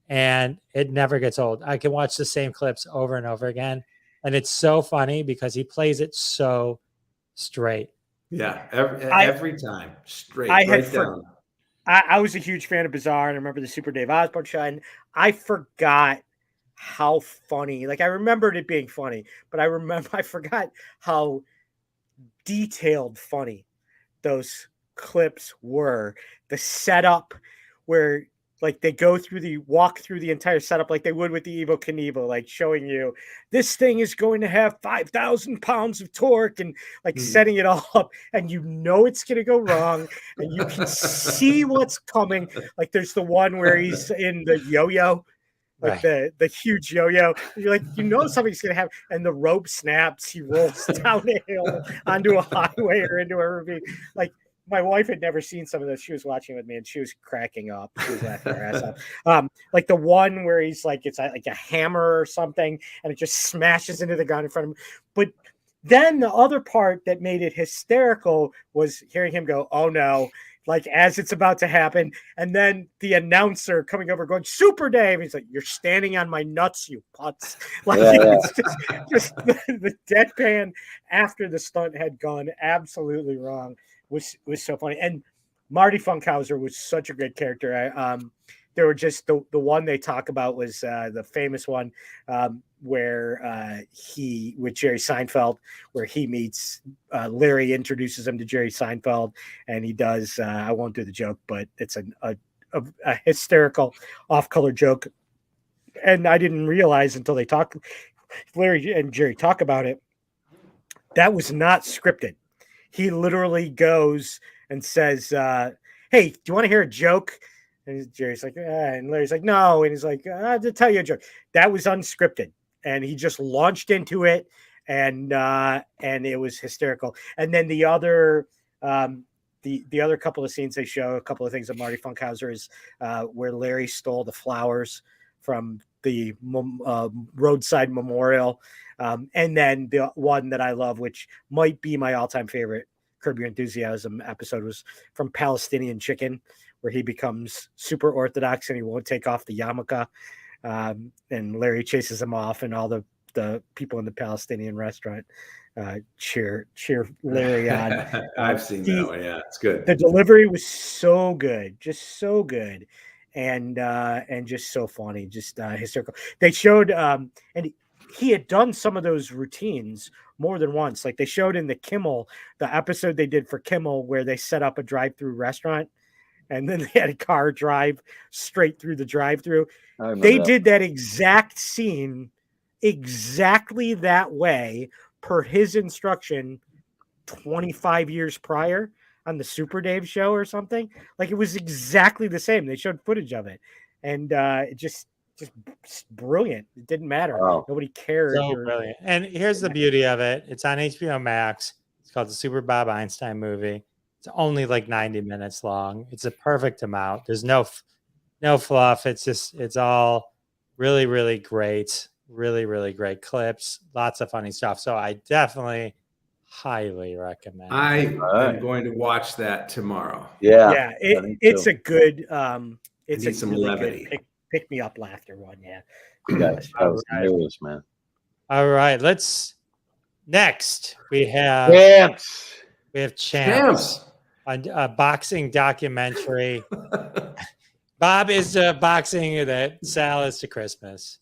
And it never gets old. I can watch the same clips over and over again. And it's so funny because he plays it so straight. Yeah, every time straight. I was a huge fan of Bizarre, and I remember the Super Dave Osborne show, and I forgot how funny. Like I remembered it being funny, but I forgot how detailed funny those clips were. The setup where like they walk through the entire setup like they would with the Evil Knievel, like showing you this thing is going to have 5,000 pounds of torque and like setting it all up, and it's going to go wrong and you can see what's coming. Like there's the one where he's in the yo-yo, like the huge yo-yo. You're like, something's going to happen, and the rope snaps. He rolls down a hill onto a highway or into a ravine. Like, my wife had never seen some of those. She was watching with me and she was cracking up. She was laughing her ass off. Like the one where he's like, it's like a hammer or something and it just smashes into the ground in front of him. But then the other part that made it hysterical was hearing him go, oh no, like as it's about to happen. And then the announcer coming over going, Super Dave. He's like, you're standing on my nuts, you putz. Like it's just the deadpan after the stunt had gone absolutely wrong. Was so funny. And Marty Funkhauser was such a great character. There were just the one they talk about was the famous one where he with Jerry Seinfeld, where he meets Larry introduces him to Jerry Seinfeld, and he does I won't do the joke, but it's a hysterical off-color joke. And I didn't realize until Larry and Jerry talk about it, that was not scripted. He literally goes and says, hey, do you want to hear a joke? And Jerry's like, and Larry's like, no. And he's like, I have to tell you a joke. That was unscripted. And he just launched into it. And it was hysterical. And then the other couple of scenes they show, a couple of things of Marty Funkhauser is where Larry stole the flowers from the roadside memorial. And then the one that I love, which might be my all-time favorite Curb Your Enthusiasm episode, was from Palestinian Chicken, where he becomes super orthodox and he won't take off the yarmulke. And Larry chases him off, and all the people in the Palestinian restaurant cheer Larry on. I've seen that one. Yeah, it's good. The delivery was so good, just so good, and just so funny, just hysterical. They showed, and he had done some of those routines more than once. Like they showed in the episode they did for Kimmel, where they set up a drive-through restaurant, and then they had a car drive straight through the drive-through. They did that exact scene exactly that way per his instruction 25 years prior on the Super Dave show or something. Like it was exactly the same. They showed footage of it, and it just brilliant. It didn't matter. Wow. Nobody cared. So brilliant. And here's the beauty of it. It's on HBO Max. It's called the Super Bob Einstein movie. It's only like 90 minutes long. It's a perfect amount. There's no fluff. It's all really, really great. Really, really great clips. Lots of funny stuff. So I definitely highly recommend. I am going to watch that tomorrow. Yeah. It's a good it's a some really levity. good pick me up laughter one. Yeah. That was hilarious, man. All right. Next we have Champs. A boxing documentary. Bob is the boxing that Sal is to Christmas.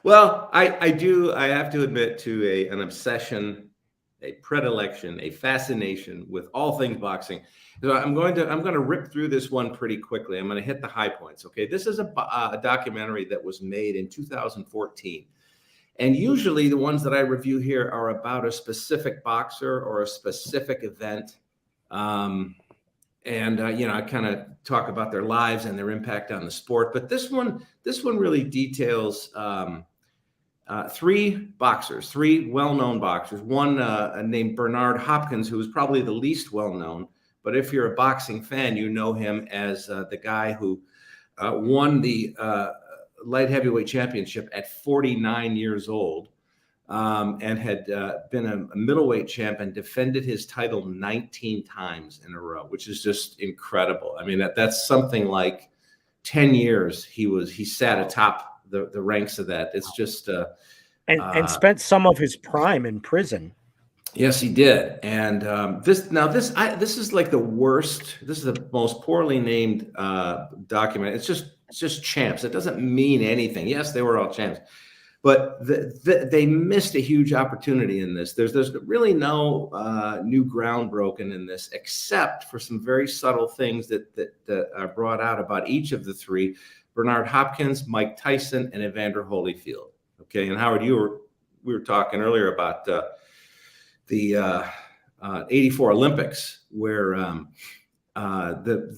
Well, I have to admit to an obsession, a predilection, a fascination with all things boxing. So I'm going to rip through this one pretty quickly. I'm going to hit the high points. Okay, this is a documentary that was made in 2014. And usually the ones that I review here are about a specific boxer or a specific event. I kind of talk about their lives and their impact on the sport. But this one really details three well-known boxers. One named Bernard Hopkins, who is probably the least well-known. But if you're a boxing fan, you know him as the guy who won the light heavyweight championship at 49 years old, and had been a middleweight champ and defended his title 19 times in a row, which is just incredible. I mean, that's something like 10 years he sat atop the ranks of that. It's just and spent some of his prime in prison. Yes, he did. And this is like the worst. This is the most poorly named document. It's just champs. It doesn't mean anything. Yes, they were all champs, but they missed a huge opportunity in this. There's really no new ground broken in this, except for some very subtle things that are brought out about each of the three: Bernard Hopkins, Mike Tyson, and Evander Holyfield. Okay, and Howard, we were talking earlier about the 84 Olympics, where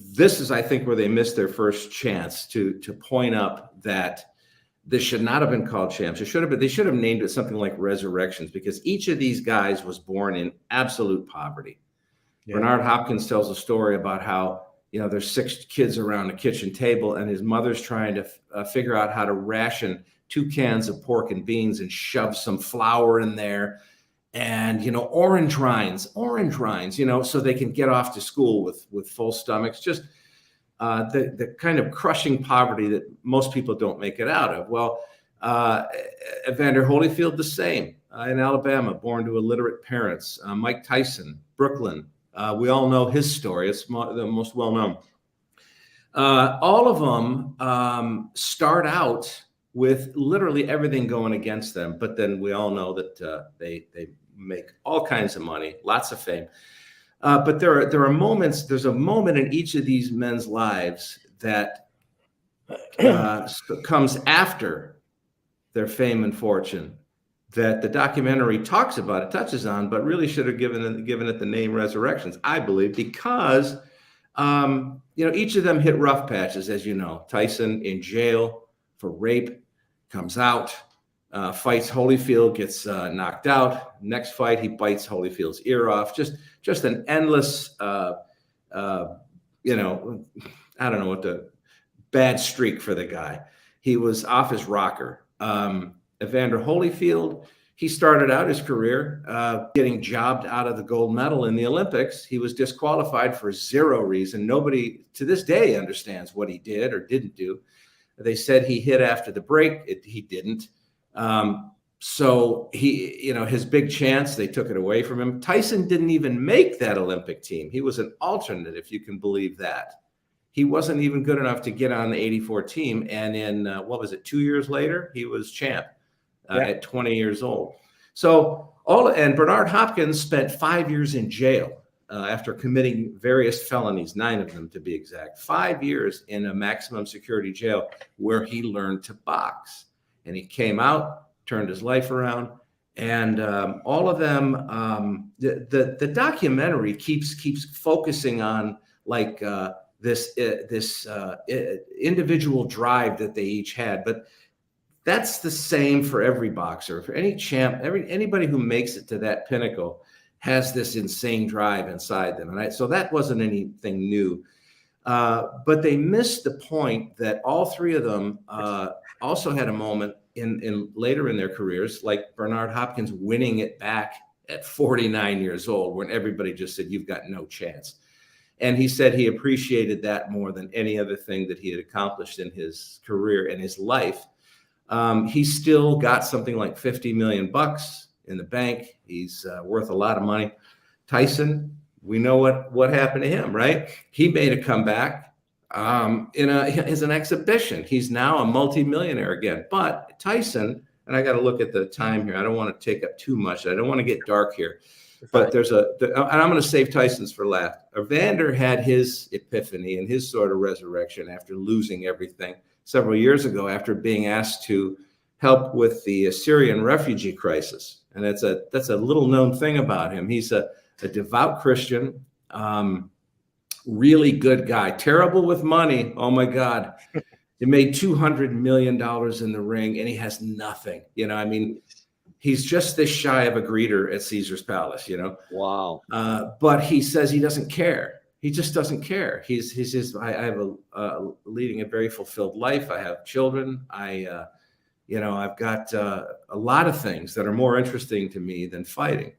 this is, I think, where they missed their first chance to point up that this should not have been called champs. They should have named it something like Resurrections, because each of these guys was born in absolute poverty. Yeah. Bernard Hopkins tells a story about how, there's 6 kids around a kitchen table, and his mother's trying to figure out how to ration 2 cans of pork and beans and shove some flour in there. And, orange rinds, so they can get off to school with full stomachs. Just the kind of crushing poverty that most people don't make it out of. Well, Evander Holyfield, the same, in Alabama, born to illiterate parents. Mike Tyson, Brooklyn. We all know his story. It's the most well-known. All of them start out with literally everything going against them. But then we all know that they make all kinds of money, lots of fame. But there are moments, there's a moment in each of these men's lives that comes after their fame and fortune that the documentary talks about, it touches on, but really should have given it the name Resurrections, I believe, because each of them hit rough patches, as you know. Tyson in jail for rape, comes out, fights Holyfield, gets knocked out. Next fight, he bites Holyfield's ear off. Just an endless, I don't know what the bad streak for the guy. He was off his rocker. Evander Holyfield, he started out his career getting jobbed out of the gold medal in the Olympics. He was disqualified for zero reason. Nobody to this day understands what he did or didn't do. They said he hit after the break. He didn't. So he, you know, his big chance, they took it away from him. Tyson didn't even make that Olympic team. He was an alternate, if you can believe that. He wasn't even good enough to get on the 84 team. And in, what was it, 2 years later, he was champ at 20 years old. So and Bernard Hopkins spent 5 years in jail after committing various felonies, 9 of them to be exact. 5 years in a maximum security jail where he learned to box. And he came out, turned his life around, and all of them. The documentary keeps focusing on like this individual drive that they each had, but that's the same for every boxer, for any champ, anybody who makes it to that pinnacle has this insane drive inside them, and so that wasn't anything new. But they missed the point that all 3 of them also had a moment in later in their careers, like Bernard Hopkins winning it back at 49 years old, when everybody just said, "You've got no chance." And he said he appreciated that more than any other thing that he had accomplished in his career and his life. He still got something like $50 million in the bank. He's worth a lot of money. Tyson, we know what happened to him, right? He made a comeback as an exhibition. He's now a multimillionaire again. But Tyson, and I got to look at the time here. I don't want to take up too much. I don't want to get dark here. But and I'm going to save Tyson's for last. Evander had his epiphany and his sort of resurrection after losing everything several years ago, after being asked to help with the Syrian refugee crisis. And that's a little known thing about him. He's a devout Christian, really good guy, terrible with money. Oh my God. He made $200 million in the ring and he has nothing. You know, I mean, he's just this shy of a greeter at Caesar's Palace, you know? Wow. But he says he doesn't care. He just doesn't care. He's just, I have leading a very fulfilled life. I have children. I've got a lot of things that are more interesting to me than fighting.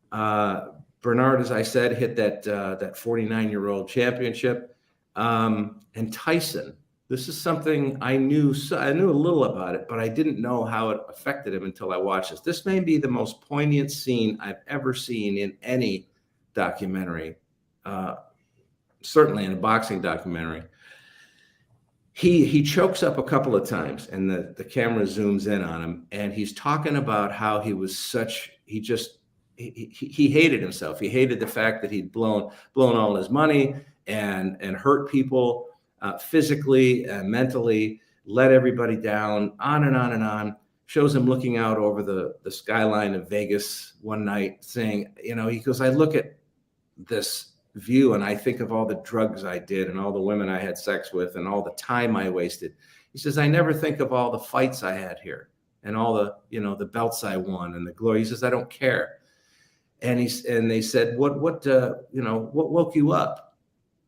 Bernard, as I said, hit that 49-year-old championship. And Tyson, this is something I knew a little about it, but I didn't know how it affected him until I watched this. This may be the most poignant scene I've ever seen in any documentary, certainly in a boxing documentary. He chokes up a couple of times, and the camera zooms in on him, and he's talking about how he hated himself. He hated the fact that he'd blown all his money and hurt people. Physically and mentally, let everybody down, on and on and on. Shows him looking out over the skyline of Vegas one night saying, you know, he goes, I look at this view and I think of all the drugs I did and all the women I had sex with and all the time I wasted. He says, I never think of all the fights I had here and all the, you know, the belts I won and the glory. He says, I don't care. And they said, what woke you up?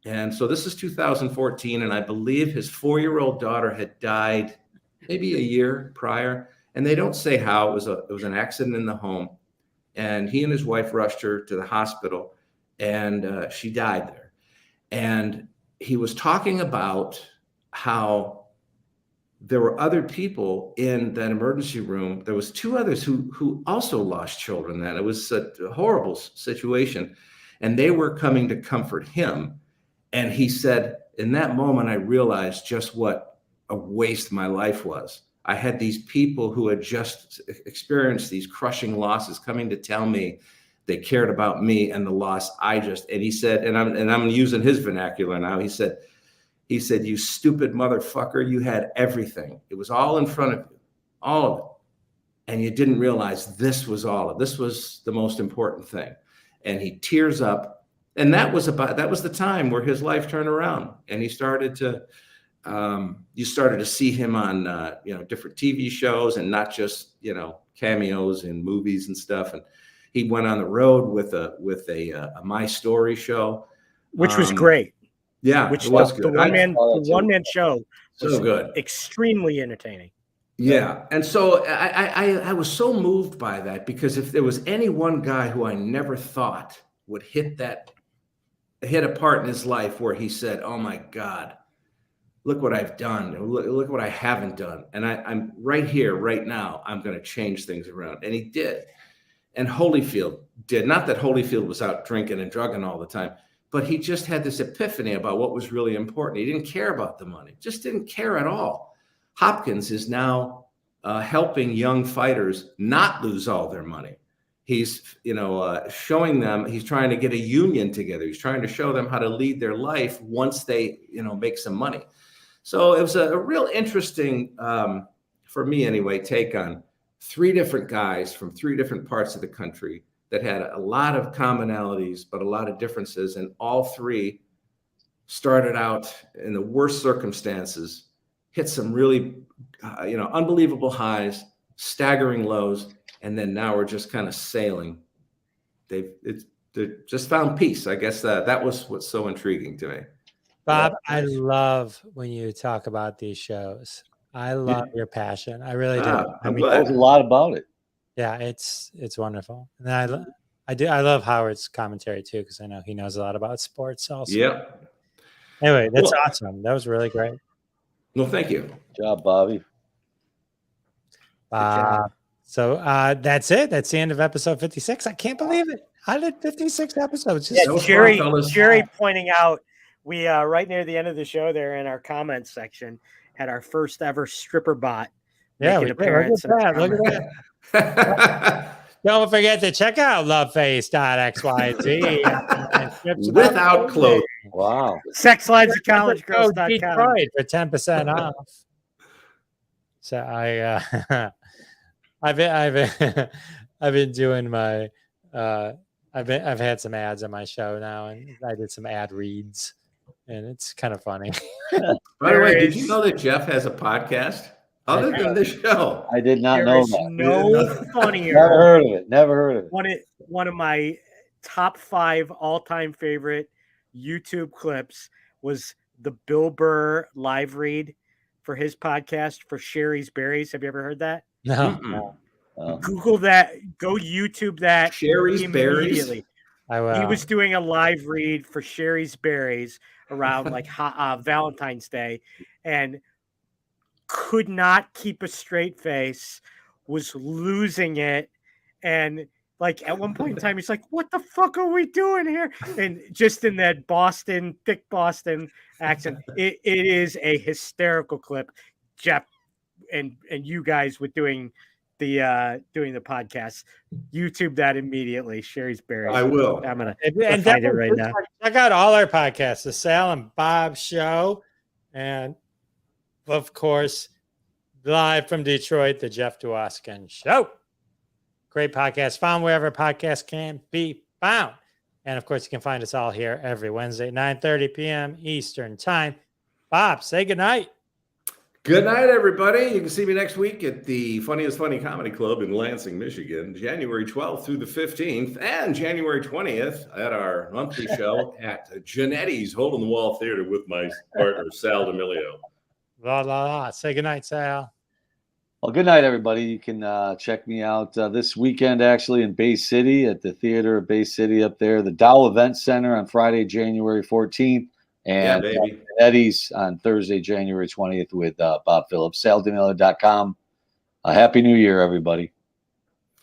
And so this is 2014, and I believe his 4-year-old daughter had died maybe a year prior, and they don't say how. It was an accident in the home, and he and his wife rushed her to the hospital, and she died there. And he was talking about how there were other people in that emergency room. There was 2 others who also lost children. Then it was a horrible situation, and they were coming to comfort him. And he said, in that moment, I realized just what a waste my life was. I had these people who had just experienced these crushing losses coming to tell me they cared about me and the loss and he said, and I'm using his vernacular now. He said, you stupid motherfucker, you had everything. It was all in front of you, all of it. And you didn't realize this was the most important thing. And he tears up. And that was the time where his life turned around, and he started to, you started to see him on, different TV shows and not just, cameos in movies and stuff. And he went on the road with a My Story show, which was great. Yeah, which it was good. The one man show was so good, extremely entertaining. Yeah. And so I was so moved by that, because if there was any one guy who I never thought would hit a part in his life where he said, oh my God, look what I've done. Look what I haven't done. And I'm right here, right now. I'm going to change things around. And he did. And Holyfield did. Not that Holyfield was out drinking and drugging all the time, but he just had this epiphany about what was really important. He didn't care about the money, just didn't care at all. Hopkins is now helping young fighters not lose all their money. He's, showing them, he's trying to get a union together. He's trying to show them how to lead their life once they, make some money. So it was a real interesting, for me anyway, take on 3 different guys from 3 different parts of the country that had a lot of commonalities, but a lot of differences. And all 3 started out in the worst circumstances, hit some really, unbelievable highs, staggering lows. And then now we're just kind of sailing. They just found peace. I guess that was what's so intriguing to me. Bob, I love when you talk about these shows. I love your passion. I really do. I mean, there's a lot about it. Yeah, it's wonderful. And I love Howard's commentary too, because I know he knows a lot about sports also. Yeah. Anyway, that's awesome. That was really great. Well, thank you. Good job, Bobby. So that's it. That's the end of episode 56. I can't believe it. I did 56 episodes. Jerry pointing out, we right near the end of the show there in our comments section had our first ever stripper bot make an appearance. Look at that. Don't forget to check out loveface.xyz without clothes. Wow. Sexlinesofcollegegirls.com Detroit for 10% off. So I've been doing my I've had some ads on my show now, and I did some ad reads, and it's kind of funny. By the way, did you know that Jeff has a podcast other than this show? I did not know that. No funnier. Never heard of it. One of my top 5 all-time favorite YouTube clips was the Bill Burr live read for his podcast for Sherry's Berries. Have you ever heard that? No. Google that. Go YouTube that. Sherry's Berries. I will. He was doing a live read for Sherry's Berries around like Valentine's Day, and could not keep a straight face, was losing it, and like at one point in time he's like, what the fuck are we doing here? And just in that thick Boston accent, it is a hysterical clip. Jeff and you guys with doing the podcast, YouTube that immediately. Sherry's Berries. I will. I'm gonna find it right now. Check out all our podcasts, the Sal and Bob Show, and of course, live from Detroit, the Jeff Dwoskin Show. Great podcast, found wherever podcasts can be found. And of course, you can find us all here every Wednesday, 9:30 p.m. Eastern Time. Bob, say goodnight. Good night, everybody. You can see me next week at the Funniest Funny Comedy Club in Lansing, Michigan, January 12th through the 15th, and January 20th at our monthly show at Genetti's Hole in the Wall Theater with my partner, Sal D'Amelio. La, la, la. Say goodnight, Sal. Well, good night, everybody. You can check me out this weekend, actually, in Bay City at the Theater of Bay City up there, the Dow Event Center on Friday, January 14th. And Eddie's on Thursday, January 20th with Bob Phillips. SalDeMiller.com. Happy New Year, everybody.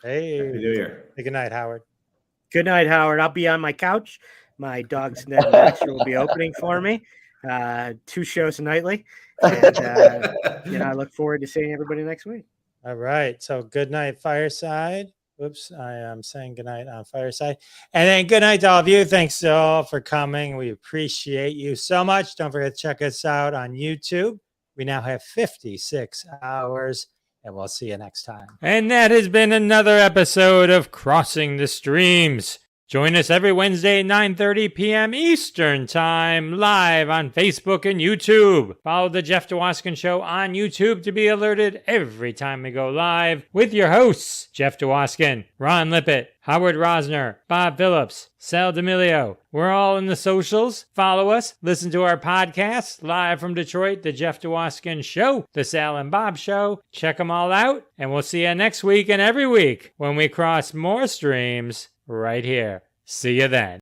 Hey. Happy New Year. Hey, good night, Howard. Good night, Howard. I'll be on my couch. My dog's Ned Master will be opening for me. 2 shows nightly. And, I look forward to seeing everybody next week. All right. So good night, Fireside. Oops, I am saying goodnight on Fireside. And then good night to all of you. Thanks all for coming. We appreciate you so much. Don't forget to check us out on YouTube. We now have 56 hours, and we'll see you next time. And that has been another episode of Crossing the Streams. Join us every Wednesday at 9:30 p.m. Eastern Time, live on Facebook and YouTube. Follow The Jeff DeWaskin Show on YouTube to be alerted every time we go live with your hosts, Jeff DeWaskin, Ron Lippett, Howard Rosner, Bob Phillips, Sal D'Amelio. We're all in the socials. Follow us. Listen to our podcasts. Live from Detroit, The Jeff DeWaskin Show, The Sal and Bob Show. Check them all out. And we'll see you next week and every week when we cross more streams right here. See you then.